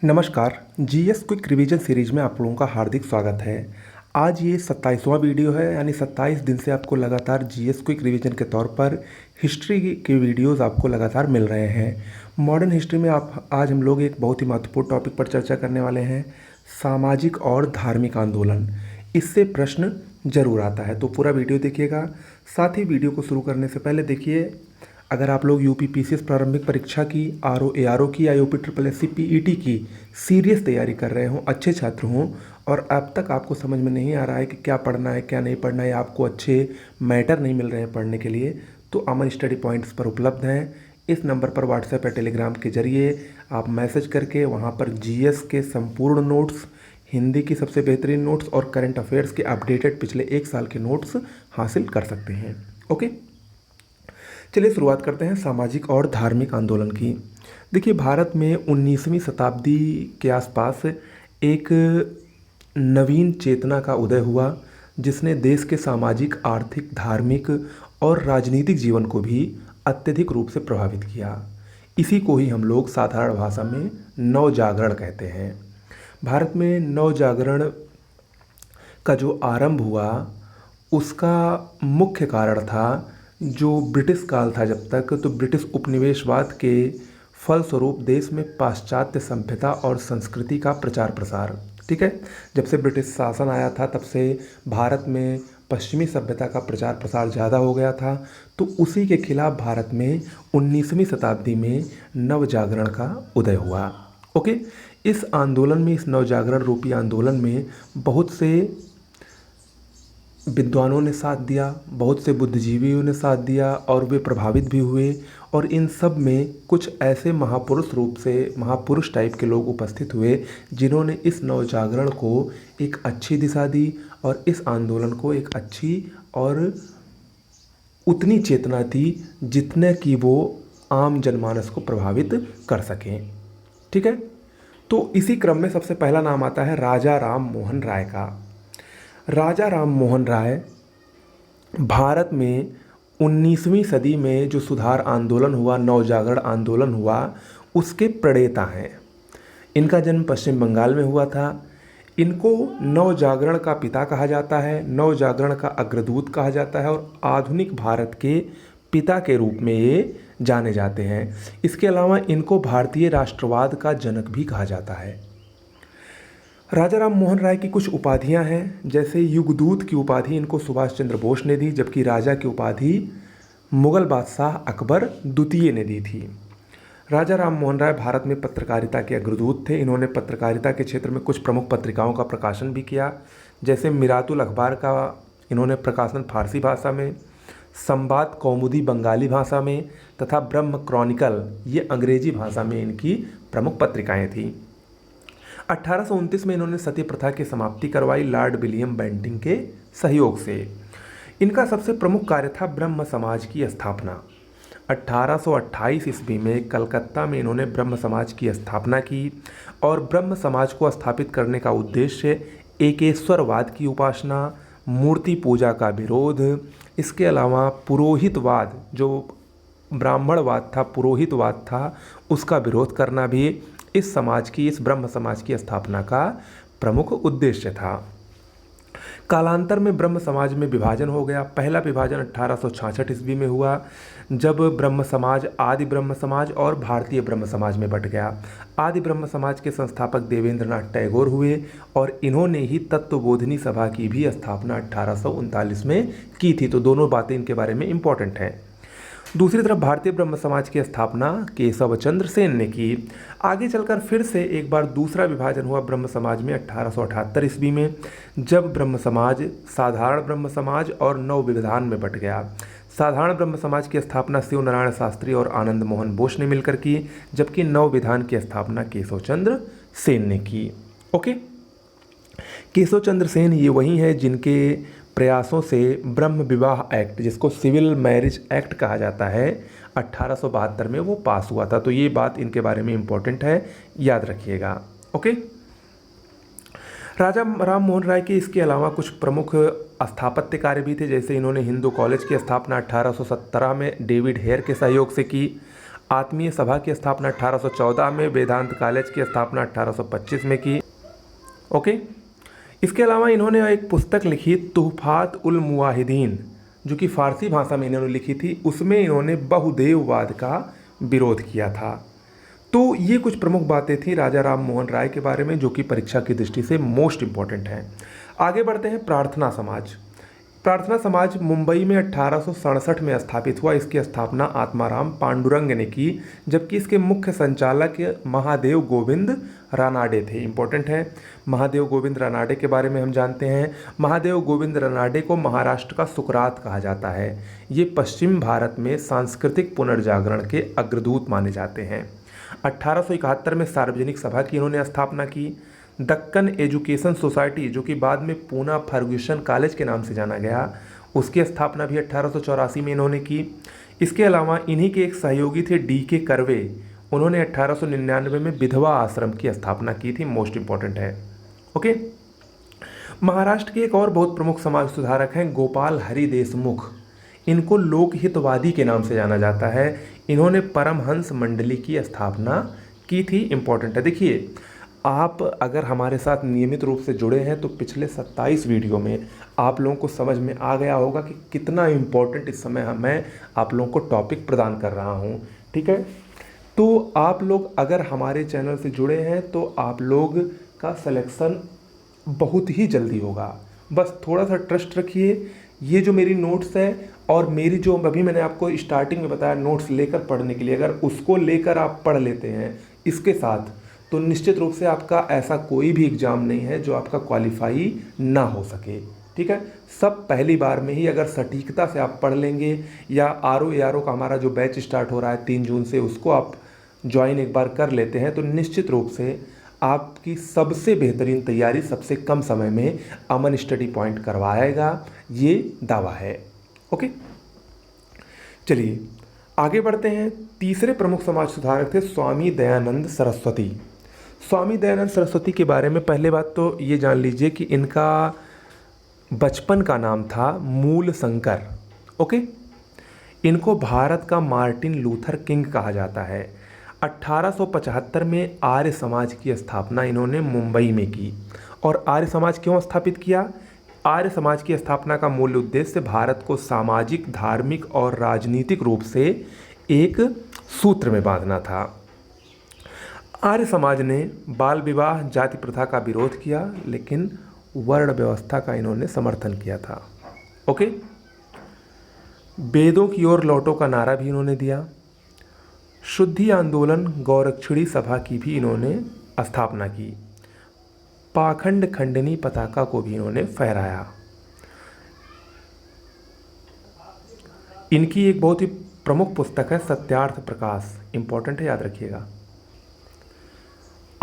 नमस्कार। GS quick revision series में आप लोगों का हार्दिक स्वागत है। आज ये 27वां वीडियो है, यानी 27 दिन से आपको लगातार जीएस क्विक रिवीजन के तौर पर हिस्ट्री के वीडियोस आपको लगातार मिल रहे हैं। मॉडर्न हिस्ट्री में आज हम लोग एक बहुत ही महत्वपूर्ण टॉपिक पर चर्चा करने वाले हैं, सामाजिक और धार्मिक आंदोलन। इससे प्रश्न जरूर आता है, तो पूरा वीडियो देखिएगा। साथ ही वीडियो को शुरू करने से पहले देखिए, अगर आप लोग यूपी पीसीएस प्रारंभिक परीक्षा की, आरओ एआरओ की या यूपी ट्रिपल एससी पीईटी की सीरियस तैयारी कर रहे हो, अच्छे छात्र हों और अब तक आपको समझ में नहीं आ रहा है कि क्या पढ़ना है क्या नहीं पढ़ना है, या आपको अच्छे मैटर नहीं मिल रहे हैं पढ़ने के लिए, तो अमन स्टडी पॉइंट्स पर उपलब्ध हैं। इस नंबर पर व्हाट्सएप या टेलीग्राम के जरिए आप मैसेज करके वहाँ पर जीएस के संपूर्ण नोट्स, हिंदी की सबसे बेहतरीन नोट्स और करंट अफेयर्स के अपडेटेड पिछले 1 साल के नोट्स हासिल कर सकते हैं। ओके, चलिए शुरुआत करते हैं सामाजिक और धार्मिक आंदोलन की। देखिए, भारत में 19वीं शताब्दी के आसपास एक नवीन चेतना का उदय हुआ, जिसने देश के सामाजिक, आर्थिक, धार्मिक और राजनीतिक जीवन को भी अत्यधिक रूप से प्रभावित किया। इसी को ही हम लोग साधारण भाषा में नवजागरण कहते हैं। भारत में नवजागरण का जो आरंभ हुआ, उसका मुख्य कारण था जो ब्रिटिश काल था जब तक, तो ब्रिटिश उपनिवेशवाद के फलस्वरूप देश में पाश्चात्य सभ्यता और संस्कृति का प्रचार प्रसार। ठीक है, जब से ब्रिटिश शासन आया था तब से भारत में पश्चिमी सभ्यता का प्रचार प्रसार ज़्यादा हो गया था, तो उसी के खिलाफ भारत में 19वीं शताब्दी में नवजागरण का उदय हुआ। ओके, इस आंदोलन में, इस नवजागरण रूपी आंदोलन में बहुत से विद्वानों ने साथ दिया, बहुत से बुद्धिजीवियों ने साथ दिया और वे प्रभावित भी हुए। और इन सब में कुछ ऐसे महापुरुष टाइप के लोग उपस्थित हुए जिन्होंने इस नवजागरण को एक अच्छी दिशा दी और इस आंदोलन को एक अच्छी और उतनी चेतना दी जितने कि वो आम जनमानस को प्रभावित कर सकें। ठीक है, तो इसी क्रम में सबसे पहला नाम आता है राजा राम मोहन राय का। राजा राम मोहन राय भारत में 19वीं सदी में जो सुधार आंदोलन हुआ, नवजागरण आंदोलन हुआ, उसके प्रणेता हैं। इनका जन्म पश्चिम बंगाल में हुआ था। इनको नवजागरण का पिता कहा जाता है, नवजागरण का अग्रदूत कहा जाता है और आधुनिक भारत के पिता के रूप में ये जाने जाते हैं। इसके अलावा इनको भारतीय राष्ट्रवाद का जनक भी कहा जाता है। राजा राम मोहन राय की कुछ उपाधियां हैं, जैसे युगदूत की उपाधि इनको सुभाष चंद्र बोस ने दी, जबकि राजा की उपाधि मुगल बादशाह अकबर द्वितीय ने दी थी। राजा राम मोहन राय भारत में पत्रकारिता के अग्रदूत थे। इन्होंने पत्रकारिता के क्षेत्र में कुछ प्रमुख पत्रिकाओं का प्रकाशन भी किया, जैसे मिरातुल अखबार का इन्होंने प्रकाशन फारसी भाषा में, संबाद कौमुदी बंगाली भाषा में तथा ब्रह्म क्रॉनिकल ये अंग्रेजी भाषा में इनकी प्रमुख पत्रिकाएँ थीं। 1829 में इन्होंने सती प्रथा की समाप्ति करवाई लॉर्ड विलियम बेंटिंग के सहयोग से। इनका सबसे प्रमुख कार्य था ब्रह्म समाज की स्थापना। 1828 ईस्वी में कलकत्ता में इन्होंने ब्रह्म समाज की स्थापना की और ब्रह्म समाज को स्थापित करने का उद्देश्य एकेश्वरवाद की उपासना, मूर्ति पूजा का विरोध, इसके अलावा पुरोहितवाद, जो ब्राह्मणवाद था, पुरोहितवाद था, उसका विरोध करना भी इस ब्रह्म समाज की स्थापना का प्रमुख उद्देश्य था। कालांतर में ब्रह्म समाज में विभाजन हो गया। पहला विभाजन 1866 ईस्वी में हुआ, जब ब्रह्म समाज आदि ब्रह्म समाज और भारतीय ब्रह्म समाज में बंट गया। आदि ब्रह्म समाज के संस्थापक देवेंद्रनाथ टैगोर हुए और इन्होंने ही तत्वबोधिनी सभा की भी स्थापना 1839 में की थी। तो दोनों बातें इनके बारे में इम्पोर्टेंट हैं। दूसरी तरफ भारतीय ब्रह्म समाज की स्थापना केशव चंद्र सेन ने की। आगे चलकर फिर से एक बार दूसरा विभाजन हुआ ब्रह्म समाज में 1878 ईस्वी में, जब ब्रह्म समाज साधारण ब्रह्म समाज और नव विधान में बंट गया। साधारण ब्रह्म समाज की स्थापना शिव नारायण शास्त्री और आनंद मोहन बोस ने मिलकर की, जबकि नव विधान की स्थापना केशव चंद्र सेन ने की। ओके, केशव चंद्र सेन ये वही हैं जिनके प्रयासों से ब्रह्म विवाह एक्ट, जिसको सिविल मैरिज एक्ट कहा जाता है, 1872 में वो पास हुआ था। तो ये बात इनके बारे में इम्पोर्टेंट है, याद रखिएगा। ओके, राजा राम मोहन राय के इसके अलावा कुछ प्रमुख स्थापत्य कार्य भी थे, जैसे इन्होंने हिंदू कॉलेज की स्थापना 1817 में डेविड हेयर के सहयोग से की। आत्मीय सभा की स्थापना 1814 में, वेदांत कॉलेज की स्थापना 1825 में की। ओके। इसके अलावा इन्होंने एक पुस्तक लिखी तुहफात उल मुवाहिदीन, जो कि फ़ारसी भाषा में इन्होंने लिखी थी। उसमें इन्होंने बहुदेववाद का विरोध किया था। तो ये कुछ प्रमुख बातें थी राजा राम मोहन राय के बारे में, जो कि परीक्षा की दृष्टि से मोस्ट इम्पॉर्टेंट हैं। आगे बढ़ते हैं। प्रार्थना समाज। प्रार्थना समाज मुंबई में 1867 में स्थापित हुआ। इसकी स्थापना आत्माराम पांडुरंग ने की, जबकि इसके मुख्य संचालक महादेव गोविंद रानाडे थे। इंपॉर्टेंट है। महादेव गोविंद रानाडे के बारे में हम जानते हैं। महादेव गोविंद रानाडे को महाराष्ट्र का सुकरात कहा जाता है। ये पश्चिम भारत में सांस्कृतिक पुनर्जागरण के अग्रदूत माने जाते हैं। 1871 में सार्वजनिक सभा की इन्होंने स्थापना की। दक्कन एजुकेशन सोसाइटी, जो कि बाद में पूना फर्ग्यूसन कॉलेज के नाम से जाना गया, उसकी स्थापना भी 1884 में इन्होंने की। इसके अलावा इन्हीं के एक सहयोगी थे D.K. कर्वे। उन्होंने 1899 में विधवा आश्रम की स्थापना की थी। मोस्ट इंपॉर्टेंट है। ओके। महाराष्ट्र के एक और बहुत प्रमुख समाज सुधारक हैं गोपाल हरि देशमुख। इनको लोकहितवादी के नाम से जाना जाता है। इन्होंने परमहंस मंडली की स्थापना की थी। इंपॉर्टेंट है। देखिए, आप अगर हमारे साथ नियमित रूप से जुड़े हैं तो पिछले 27 वीडियो में आप लोगों को समझ में आ गया होगा कि कितना इम्पोर्टेंट इस समय मैं आप लोगों को टॉपिक प्रदान कर रहा हूं। ठीक है। तो आप लोग अगर हमारे चैनल से जुड़े हैं तो आप लोग का सिलेक्शन बहुत ही जल्दी होगा। बस थोड़ा सा ट्रस्ट रखिए। ये जो मेरी नोट्स है और मेरी जो अभी मैंने आपको स्टार्टिंग में बताया नोट्स लेकर पढ़ने के लिए, अगर उसको लेकर आप पढ़ लेते हैं इसके साथ, तो निश्चित रूप से आपका ऐसा कोई भी एग्ज़ाम नहीं है जो आपका क्वालिफाई ना हो सके। ठीक है। सब पहली बार में ही अगर सटीकता से आप पढ़ लेंगे, या RO का हमारा जो बैच स्टार्ट हो रहा है 3 जून से, उसको आप ज्वाइन एक बार कर लेते हैं तो निश्चित रूप से आपकी सबसे बेहतरीन तैयारी सबसे कम समय में अमन स्टडी पॉइंट करवाएगा, ये दावा है। ओके। चलिए आगे बढ़ते हैं। तीसरे प्रमुख समाज सुधारक थे स्वामी दयानंद सरस्वती। स्वामी दयानंद सरस्वती के बारे में पहले बात तो ये जान लीजिए कि इनका बचपन का नाम था मूल शंकर। ओके। इनको भारत का मार्टिन लूथर किंग कहा जाता है। 1875 में आर्य समाज की स्थापना इन्होंने मुंबई में की। और आर्य समाज क्यों स्थापित किया? आर्य समाज की स्थापना का मूल उद्देश्य भारत को सामाजिक, धार्मिक और राजनीतिक रूप से एक सूत्र में बांधना था। आर्य समाज ने बाल विवाह, जाति प्रथा का विरोध किया, लेकिन वर्ण व्यवस्था का इन्होंने समर्थन किया था। ओके। वेदों की ओर लौटो का नारा भी इन्होंने दिया। शुद्धि आंदोलन, गौरक्षिणी सभा की भी इन्होंने स्थापना की। पाखंड खंडनी पताका को भी इन्होंने फहराया। इनकी एक बहुत ही प्रमुख पुस्तक है सत्यार्थ प्रकाश। इंपॉर्टेंट है, याद रखिएगा।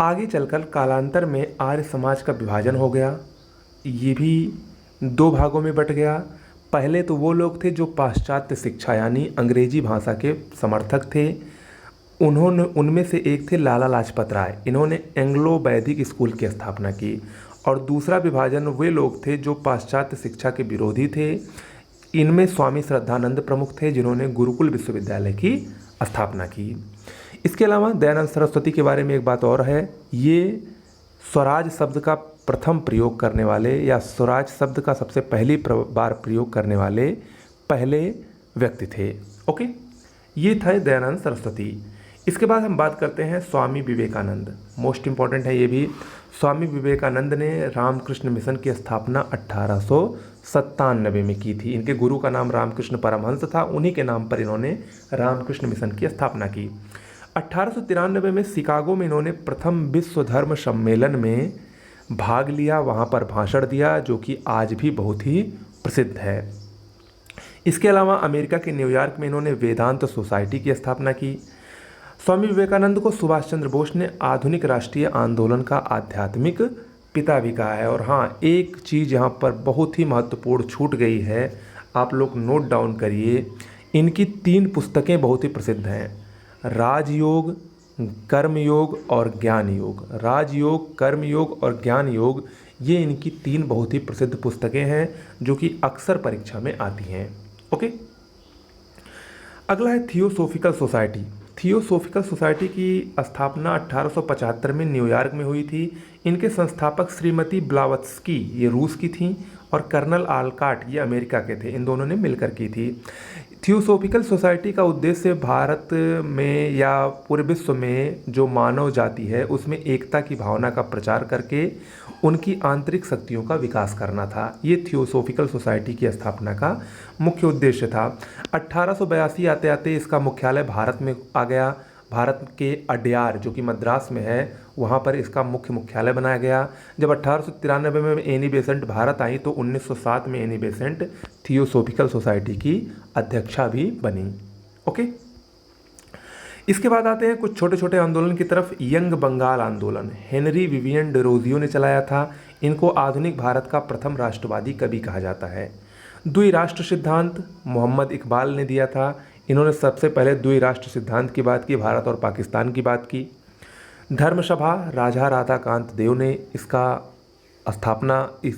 आगे चलकर कालांतर में आर्य समाज का विभाजन हो गया। ये भी 2 भागों में बट गया। पहले तो वो लोग थे जो पाश्चात्य शिक्षा यानी अंग्रेजी भाषा के समर्थक थे। उनमें से एक थे लाला लाजपत राय। इन्होंने एंग्लो वैदिक स्कूल की स्थापना की। और दूसरा विभाजन वे लोग थे जो पाश्चात्य शिक्षा के विरोधी थे। इनमें स्वामी श्रद्धानंद प्रमुख थे, जिन्होंने गुरुकुल विश्वविद्यालय की स्थापना की। इसके अलावा दयानंद सरस्वती के बारे में एक बात और है, ये स्वराज शब्द का प्रथम प्रयोग करने वाले, या स्वराज शब्द का सबसे पहली बार प्रयोग करने वाले पहले व्यक्ति थे। ओके। ये थे दयानंद सरस्वती। इसके बाद हम बात करते हैं स्वामी विवेकानंद। मोस्ट इम्पॉर्टेंट है ये भी। स्वामी विवेकानंद ने रामकृष्ण मिशन की स्थापना 1897 में की थी। इनके गुरु का नाम रामकृष्ण परमहंस था। उन्हीं के नाम पर इन्होंने रामकृष्ण मिशन की स्थापना की। 1893 में शिकागो में इन्होंने प्रथम विश्व धर्म सम्मेलन में भाग लिया, वहाँ पर भाषण दिया, जो कि आज भी बहुत ही प्रसिद्ध है। इसके अलावा अमेरिका के न्यूयॉर्क में इन्होंने वेदांत सोसाइटी की स्थापना की। स्वामी विवेकानंद को सुभाष चंद्र बोस ने आधुनिक राष्ट्रीय आंदोलन का आध्यात्मिक पिता भी कहा है। और हाँ, एक चीज़ यहाँ पर बहुत ही महत्वपूर्ण छूट गई है, आप लोग नोट डाउन करिए। इनकी 3 पुस्तकें बहुत ही प्रसिद्ध हैं, राजयोग, कर्मयोग और ज्ञान योग। राजयोग, कर्मयोग और ज्ञान योग, ये इनकी 3 बहुत ही प्रसिद्ध पुस्तकें हैं जो कि अक्सर परीक्षा में आती हैं। ओके। अगला है थियोसोफिकल सोसाइटी। थियोसोफिकल सोसाइटी की स्थापना 1875 में न्यूयॉर्क में हुई थी। इनके संस्थापक श्रीमती ब्लावत्स्की, ये रूस की थीं, और कर्नल आलकाट, ये अमेरिका के थे। इन दोनों ने मिलकर की थी। थियोसोफिकल सोसाइटी का उद्देश्य भारत में या पूरे विश्व में जो मानव जाति है उसमें एकता की भावना का प्रचार करके उनकी आंतरिक शक्तियों का विकास करना था। ये थियोसोफिकल सोसाइटी की स्थापना का मुख्य उद्देश्य था। 1882 आते आते इसका मुख्यालय भारत में आ गया। भारत के अड्यार जो कि मद्रास में है वहाँ पर इसका मुख्य मुख्यालय बनाया गया। जब 1893 में एनी बेसेंट भारत आई तो 1907 में एनी बेसेंट थियोसोफिकल सोसाइटी की अध्यक्षा भी बनी। ओके, इसके बाद आते हैं कुछ छोटे छोटे आंदोलन की तरफ। यंग बंगाल आंदोलन हेनरी विवियन डेरोजियो ने चलाया था। इनको आधुनिक भारत का प्रथम राष्ट्रवादी कवि कहा जाता है। द्विराष्ट्र सिद्धांत मोहम्मद इकबाल ने दिया था। इन्होंने सबसे पहले द्विराष्ट्र सिद्धांत की बात की, भारत और पाकिस्तान की बात की। धर्मसभा राजा राधाकांत देव ने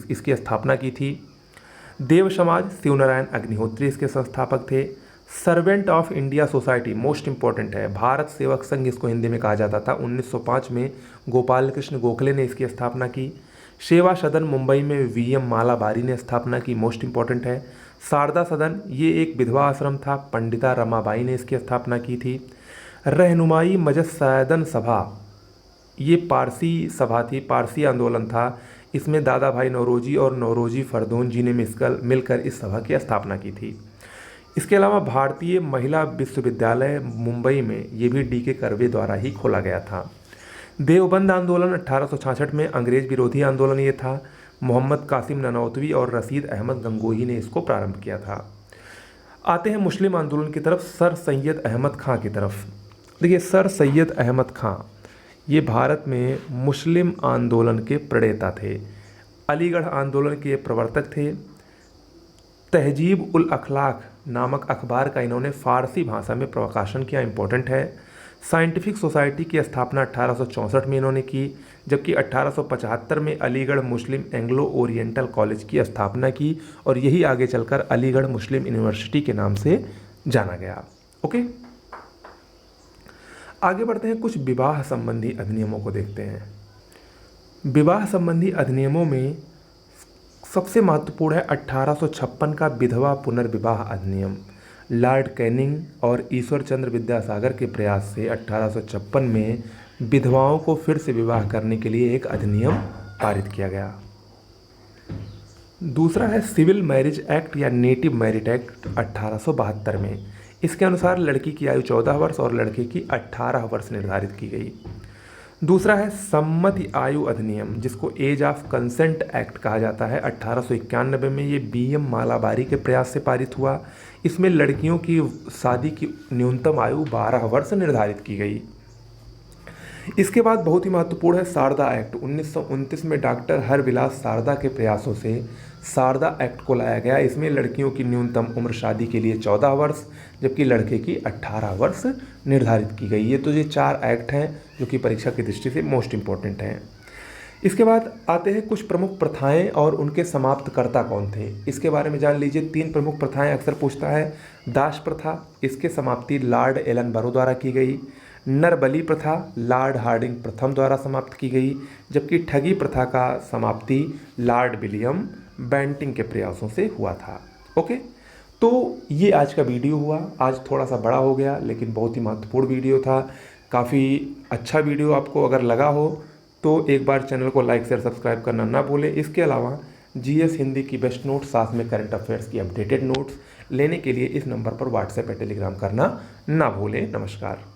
इसकी स्थापना की थी। देव समाज शिवनारायण अग्निहोत्री इसके संस्थापक थे। Servant of India society most important है, भारत सेवक संघ इसको हिंदी में कहा जाता था। 1905 में गोपाल कृष्ण गोखले ने इसकी स्थापना की। सेवा सदन मुंबई में वीएम मालाबारी ने स्थापना की, मोस्ट इंपॉर्टेंट है। शारदा सदन ये एक विधवा आश्रम था, पंडिता रमाबाई ने इसकी स्थापना की थी। रहनुमाई मजस्सैदन सभा ये पारसी सभा थी, पारसी आंदोलन था। इसमें दादा भाई नौरोजी और नौरोजी फरदौन जी ने मिलकर इस सभा की स्थापना की थी। इसके अलावा भारतीय महिला विश्वविद्यालय मुंबई में ये भी डी.के. कर्वे द्वारा ही खोला गया था। देवबंद आंदोलन 1866 में अंग्रेज विरोधी आंदोलन ये था। मोहम्मद कासिम ननौतवी और रशीद अहमद गंगोही ने इसको प्रारंभ किया था। आते हैं मुस्लिम आंदोलन की तरफ, सर सैयद अहमद खां की तरफ। देखिए, सर सैयद अहमद खां ये भारत में मुस्लिम आंदोलन के प्रणेता थे। अलीगढ़ आंदोलन के प्रवर्तक थे। तहजीब उल अखलाक नामक अखबार का इन्होंने फ़ारसी भाषा में प्रकाशन किया, इंपॉर्टेंट है। साइंटिफिक सोसाइटी की स्थापना 1864 में इन्होंने की, जबकि 1875 में अलीगढ़ मुस्लिम एंग्लो ओरिएंटल कॉलेज की स्थापना की और यही आगे चलकर अलीगढ़ मुस्लिम यूनिवर्सिटी के नाम से जाना गया। ओके, आगे बढ़ते हैं, कुछ विवाह संबंधी अधिनियमों को देखते हैं। विवाह संबंधी अधिनियमों में सबसे महत्वपूर्ण है 1856 का विधवा पुनर्विवाह अधिनियम। लॉर्ड कैनिंग और ईश्वर चंद्र विद्यासागर के प्रयास से 1856 में विधवाओं को फिर से विवाह करने के लिए एक अधिनियम पारित किया गया। दूसरा है सिविल मैरिज एक्ट या नेटिव मैरिज एक्ट 1872 में। इसके अनुसार लड़की की आयु 14 वर्ष और लड़के की 18 वर्ष निर्धारित की गई। दूसरा है सम्मति आयु अधिनियम, जिसको एज ऑफ कंसेंट एक्ट कहा जाता है। 1891 में ये बीएम मालाबारी के प्रयास से पारित हुआ। इसमें लड़कियों की शादी की न्यूनतम आयु 12 वर्ष निर्धारित की गई। इसके बाद बहुत ही महत्वपूर्ण है शारदा एक्ट। 1929 में डॉक्टर हरविलास शारदा के प्रयासों से शारदा एक्ट को लाया गया। इसमें लड़कियों की न्यूनतम उम्र शादी के लिए 14 वर्ष जबकि लड़के की 18 वर्ष निर्धारित की गई। ये 4 एक्ट हैं जो कि परीक्षा की दृष्टि से मोस्ट इम्पोर्टेंट हैं। इसके बाद आते हैं कुछ प्रमुख प्रथाएं और उनके समाप्तकर्ता कौन थे, इसके बारे में जान लीजिए। 3 प्रमुख प्रथाएं अक्सर पूछता है। दास प्रथा, इसके समाप्ति लॉर्ड एलन बरो द्वारा की गई। नरबली प्रथा लॉर्ड हार्डिंग प्रथम द्वारा समाप्त की गई, जबकि ठगी प्रथा का समाप्ति लॉर्ड विलियम बेंटिंग के प्रयासों से हुआ था। ओके, तो ये आज का वीडियो हुआ। आज थोड़ा सा बड़ा हो गया लेकिन बहुत ही महत्वपूर्ण वीडियो था। काफ़ी अच्छा वीडियो आपको अगर लगा हो तो एक बार चैनल को लाइक शेयर सब्सक्राइब करना ना भूलें। इसके अलावा जीएस हिंदी की बेस्ट नोट्स साथ में करंट अफेयर्स की अपडेटेड नोट्स लेने के लिए इस नंबर पर व्हाट्सएप या टेलीग्राम करना ना भूलें। नमस्कार।